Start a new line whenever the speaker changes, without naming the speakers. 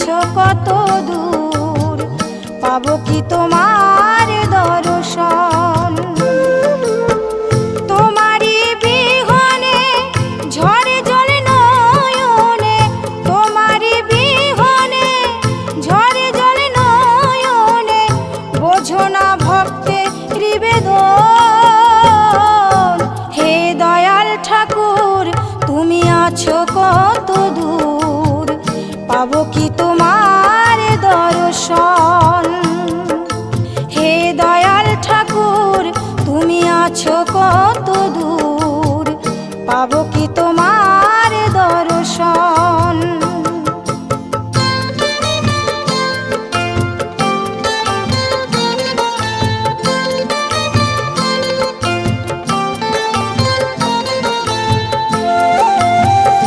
আছো কত দূর, পাবো কি তোমার দর্শন। তোমারই বিহনে ঝরে জলে নয়নে, তোমারই বিহনে ঝরে জলে নয়নে, বোঝো না ভক্তের নিবেদন। হে দয়াল ঠাকুর তুমি আছো কত দূর, পাবো কি তোমার দর্শন। হে দয়াল ঠাকুর তুমি আছো কত দূর।